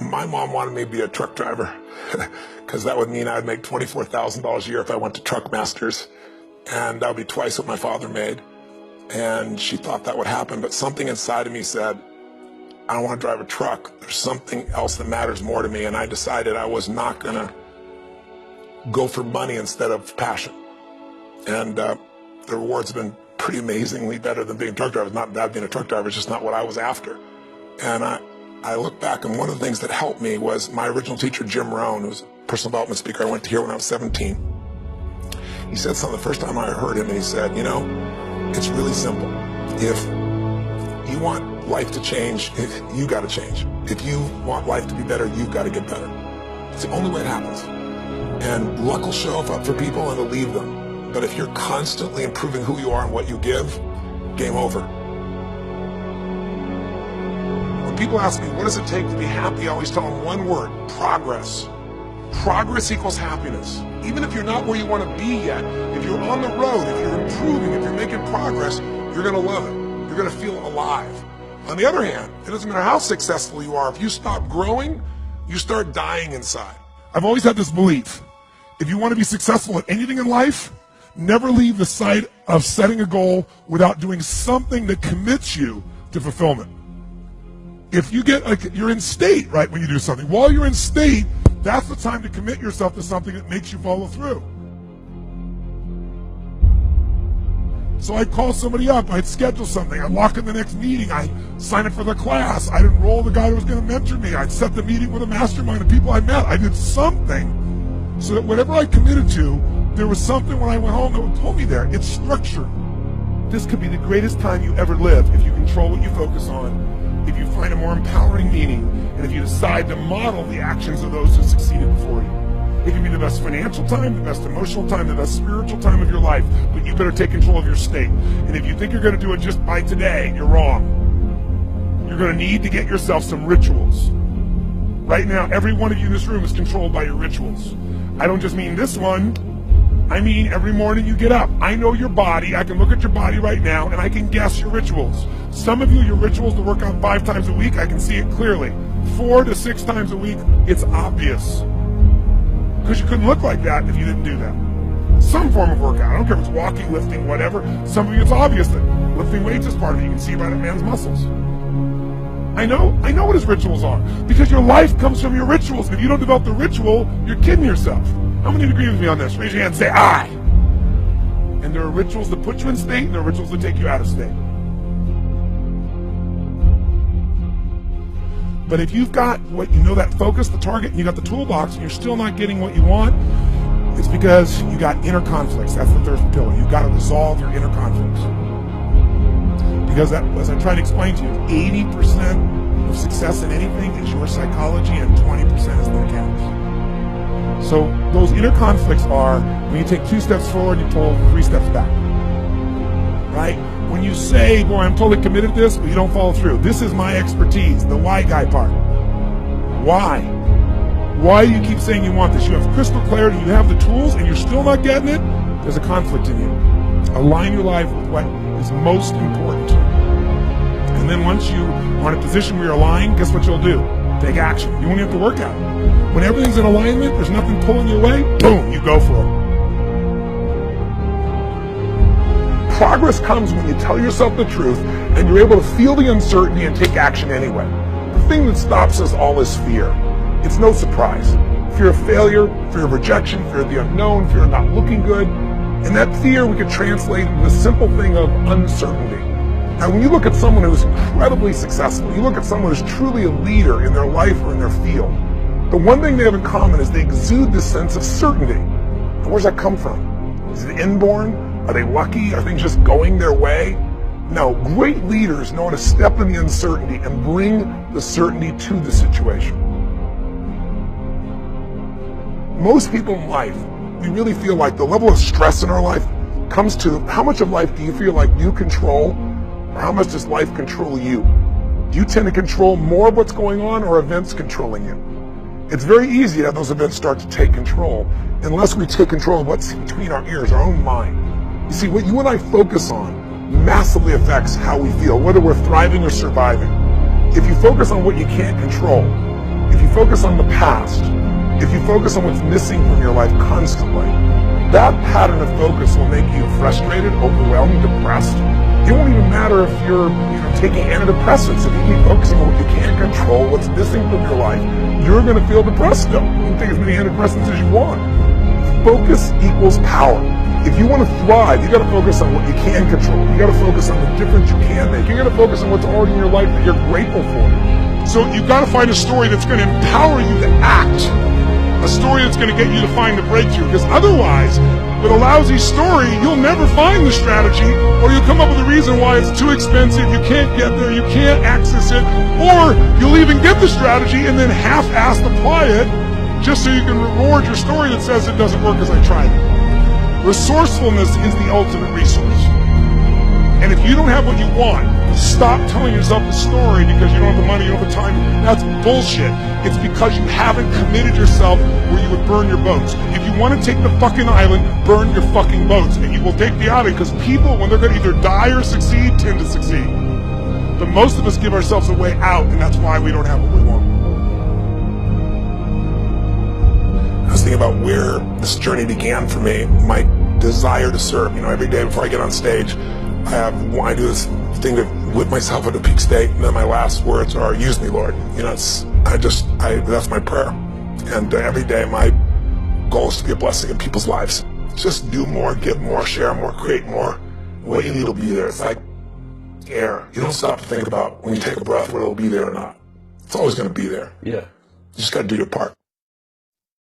My mom wanted me to be a truck driver because that would mean I'd make $24,000 a year if I went to Truck Masters, and that would be twice what my father made. And she thought that would happen, but something inside of me said, I don't want to drive a truck. There's something else that matters more to me, and I decided I was not going to go for money instead of passion. And the rewards have been pretty amazingly better than being a truck driver. It's not bad being a truck driver, it's just not what I was after. And I look back, and one of the things that helped me was my original teacher, Jim Rohn, who was a personal development speaker I went to hear when I was 17. He said something the first time I heard him, and he said, you know, it's really simple. If you want life to change, you got to change. If you want life to be better, you've got to get better. It's the only way it happens. And luck will show up for people and it'll leave them. But if you're constantly improving who you are and what you give, game over. When people ask me, what does it take to be happy? I always tell them one word: progress. Progress equals happiness. Even if you're not where you want to be yet, if you're on the road, if you're improving, if you're making progress, you're going to love it. You're going to feel alive. On the other hand, it doesn't matter how successful you are. If you stop growing, you start dying inside. I've always had this belief. If you want to be successful at anything in life, never leave the sight of setting a goal without doing something that commits you to fulfillment. If you get, you're in state, right, when you do something. While you're in state, that's the time to commit yourself to something that makes you follow through. So I'd call somebody up, I'd schedule something, I'd lock in the next meeting, I'd sign up for the class, I'd enroll the guy who was going to mentor me, I'd set the meeting with a mastermind of people I met. I did something so that whatever I committed to, there was something when I went home that would pull me there. It's structured. This could be the greatest time you ever live if you control what you focus on, if you find a more empowering meaning, and if you decide to model the actions of those who succeeded before you. It can be the best financial time, the best emotional time, the best spiritual time of your life, but you better take control of your state. And if you think you're going to do it just by today, you're wrong. You're going to need to get yourself some rituals. Right now, every one of you in this room is controlled by your rituals. I don't just mean this one. I mean every morning you get up. I know your body. I can look at your body right now, and I can guess your rituals. Some of you, your rituals to work out 5 times a week, I can see it clearly. 4 to 6 times a week, it's obvious. Because you couldn't look like that if you didn't do that. Some form of workout. I don't care if it's walking, lifting, whatever. Some of you, it's obvious that lifting weights is part of it. You can see by the man's muscles. I know what his rituals are. Because your life comes from your rituals. If you don't develop the ritual, you're kidding yourself. How many agree with me on this? Raise your hand and say, I. And there are rituals that put you in state, and there are rituals that take you out of state. But if you've got what you know, that focus, the target, and you got the toolbox, and you're still not getting what you want, it's because you got inner conflicts. That's the third pillar. You've got to resolve your inner conflicts. Because that, as I tried to explain to you, 80% of success in anything is your psychology, and 20% is the mechanics. So those inner conflicts are when you take 2 steps forward, you pull 3 steps back. Right? When you say, boy, I'm totally committed to this, but you don't follow through. This is my expertise, the why guy part. Why? Why do you keep saying you want this? You have crystal clarity, you have the tools, and you're still not getting it? There's a conflict in you. Align your life with what is most important. And then once you are in a position where you're aligned, guess what you'll do? Take action. You won't have to work at it. When everything's in alignment, there's nothing pulling you away, boom, you go for it. Progress comes when you tell yourself the truth and you're able to feel the uncertainty and take action anyway. The thing that stops us all is fear. It's no surprise. Fear of failure, fear of rejection, fear of the unknown, fear of not looking good. And that fear we could translate into the simple thing of uncertainty. Now, when you look at someone who's incredibly successful, you look at someone who's truly a leader in their life or in their field, the one thing they have in common is they exude this sense of certainty. And where's that come from? Is it inborn? Are they lucky? Are things just going their way? No, great leaders know how to step in the uncertainty and bring the certainty to the situation. Most people in life, we really feel like the level of stress in our life comes to how much of life do you feel like you control, or how much does life control you? Do you tend to control more of what's going on, or events controlling you? It's very easy to have those events start to take control unless we take control of what's between our ears, our own mind. You see, what you and I focus on massively affects how we feel, whether we're thriving or surviving. If you focus on what you can't control, if if you focus on the past, if you focus on what's missing from your life constantly, that pattern of focus will make you frustrated, overwhelmed, depressed. It won't even matter if you're taking antidepressants. If you keep focusing on what you can't control, what's missing from your life, you're going to feel depressed still. You can take as many antidepressants as you want. Focus equals power. If you want to thrive, you got to focus on what you can control. You got to focus on the difference you can make. You got to focus on what's already in your life that you're grateful for. So you've got to find a story that's going to empower you to act. A story that's going to get you to find the breakthrough. Because otherwise, with a lousy story, you'll never find the strategy, or you'll come up with a reason why it's too expensive, you can't get there, you can't access it, or you'll even get the strategy and then half-assed apply it just so you can reward your story that says it doesn't work because I tried it. Resourcefulness is the ultimate resource. And if you don't have what you want, stop telling yourself the story because you don't have the money, you don't have the time. That's bullshit. It's because you haven't committed yourself where you would burn your boats. If you want to take the fucking island, burn your fucking boats. And you will take the island because people, when they're going to either die or succeed, tend to succeed. But most of us give ourselves a way out, and that's why we don't have what we want. I was thinking about where this journey began for me, my desire to serve. Every day before I get on stage, I do this thing to whip myself into a peak state, and then my last words are, use me, Lord. That's my prayer. And every day my goal is to be a blessing in people's lives. Just do more, give more, share more, create more. What you need will be there. It's like air. You don't stop to think about when you take a breath whether it'll be there or not. It's always going to be there. Yeah. You just got to do your part.